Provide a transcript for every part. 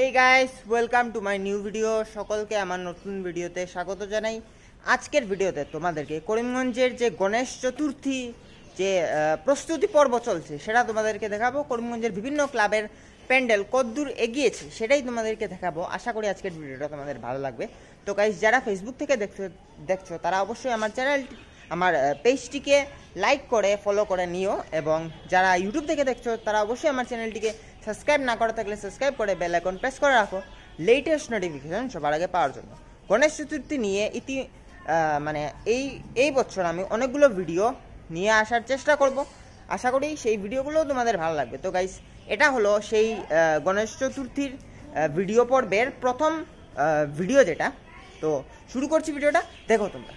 Hey guys, welcome to my new video. সকলকে আমার নতুন ভিডিওতে স্বাগত জানাই। আজকের ভিডিওতে তোমাদেরকে করিমগঞ্জের যে গণেশ চতুর্থী যে প্রস্তুতি পর্ব চলছে সেটা তোমাদেরকে দেখাবো। করিমগঞ্জের বিভিন্ন ক্লাবের প্যান্ডেল কতদূর এগিয়েছে সেটাই তোমাদেরকে দেখাবো। আশা করি আজকের ভিডিওটা তোমাদের ভালো লাগবে। তো গাইস, যারা ফেসবুক থেকে দেখছো তারা অবশ্যই আমার পেজটিকে লাইক করে ফলো করে নিও, এবং যারা ইউটিউব থেকে দেখছো তারা অবশ্যই আমার চ্যানেলটিকে সাবস্ক্রাইব না করে থাকলে সাবস্ক্রাইব করে বেল আইকন প্রেস করে রাখো লেটেস্ট নোটিফিকেশন সবার আগে পাওয়ার জন্য। গণেশ চতুর্থী নিয়ে এই বছর আমি অনেকগুলো ভিডিও নিয়ে আসার চেষ্টা করব। আশা করি সেই ভিডিওগুলোও তোমাদের ভালো লাগবে। তো গাইস, এটা হলো সেই গণেশ চতুর্থীর ভিডিও পর্বের প্রথম ভিডিও যেটা। তো শুরু করছি ভিডিওটা, দেখো তোমরা।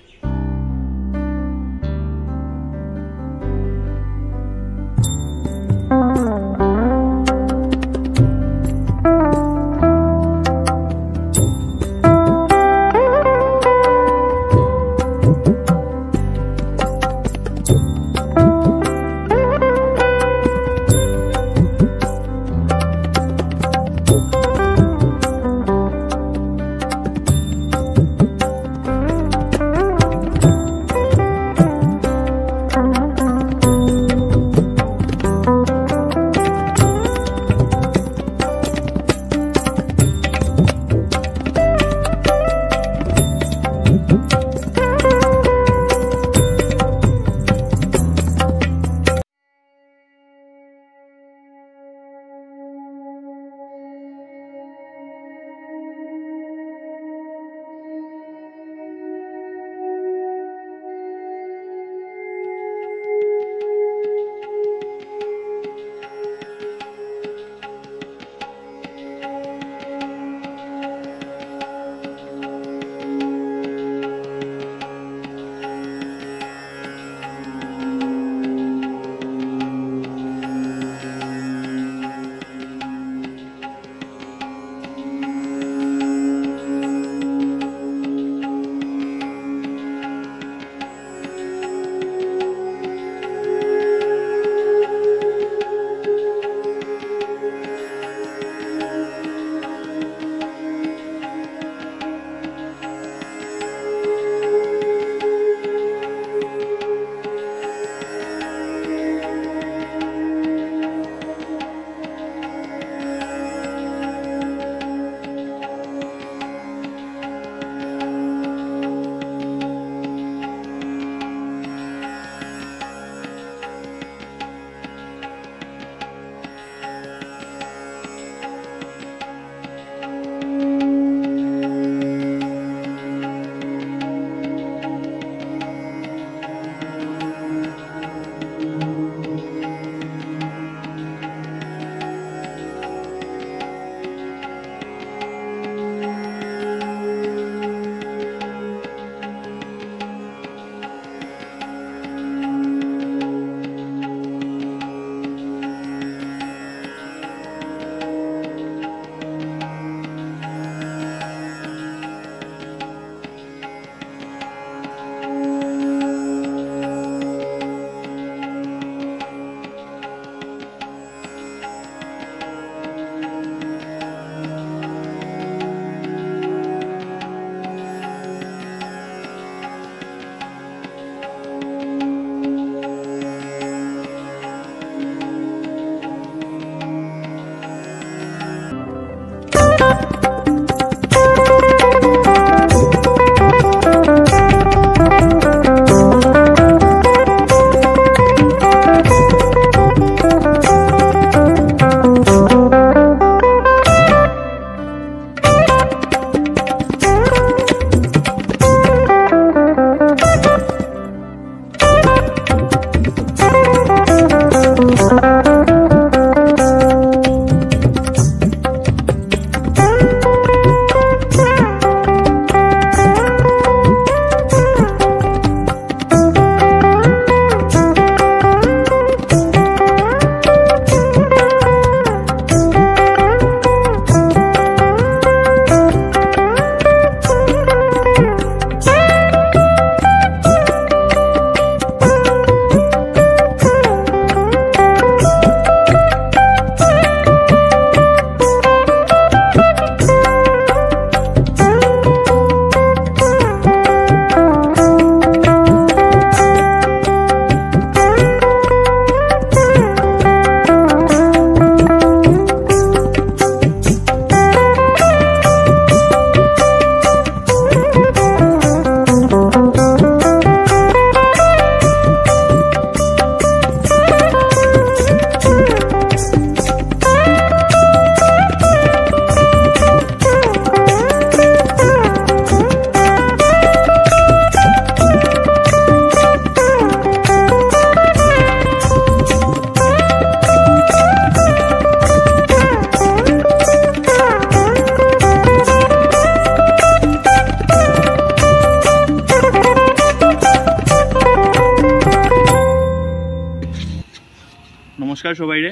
নমস্কার সবাইরে।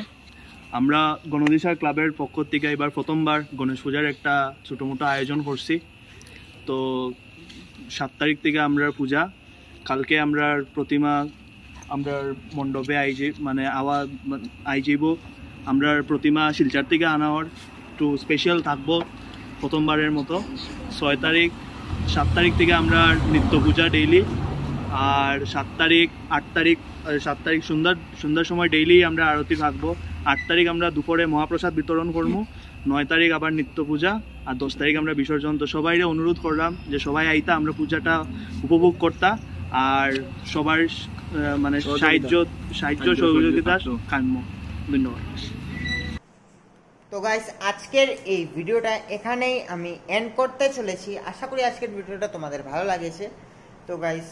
আমরা গণদিশা ক্লাবের পক্ষ থেকে এবার প্রথমবার গণেশ পূজার একটা ছোটো মোটো আয়োজন করছি। তো 7 তারিখ থেকে আমরা পূজা, কালকে আমরা প্রতিমা আমরা মণ্ডপে আইজিব। আমরা প্রতিমা শিলচার থেকে আনা হওয়ার একটু স্পেশাল থাকবো প্রথমবারের মতো। 7 তারিখ থেকে আমরা নিত্য পূজা ডেইলি, আর 7 তারিখ 8 তারিখ 7 তারিখ সন্ধ্যার সময় ডেইলি আমরা আরতি থাকবো। 8 তারিখ আমরা দুপুরে মহাপ্রসাদ বিতরণ করবো। 9 তারিখ আবার নিত্য পূজা, আর 10 তারিখ আমরা বিসর্জন। তো সবাইরে অনুরোধ করলাম যে সবাই আইতা, আমরা পূজাটা উপভোগ করতা, আর সবার মানে সাহায্য সহযোগিতা কাম্য। ধন্যবাদ। তো গাইস, আজকের এই ভিডিওটা এখানেই আমি এন্ড করতে চলেছি। আশা করি আজকের ভিডিওটা তোমাদের ভালো লাগেছে। তো গাইস,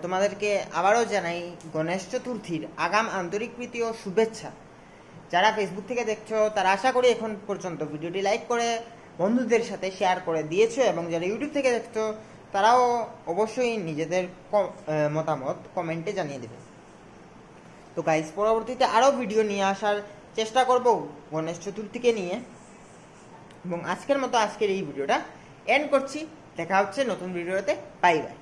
তোমাদেরকে আবারও জানাই গণেশ চতুর্থীর আগাম আন্তরিক প্রীতি ও শুভেচ্ছা। যারা ফেসবুক থেকে দেখছো তারা আশা করি এখন পর্যন্ত ভিডিওটি লাইক করে বন্ধুদের সাথে শেয়ার করে দিয়েছো, এবং যারা ইউটিউব থেকে দেখছো তারাও অবশ্যই নিজেদের মতামত কমেন্টে জানিয়ে দেবে। তো গাইস, পরবর্তীতে আরও ভিডিও নিয়ে আসার চেষ্টা করব গণেশ চতুর্থীকে নিয়ে, এবং আজকের মতো আজকের এই ভিডিওটা এন্ড করছি। দেখা হচ্ছে নতুন ভিডিওতে। Bye bye.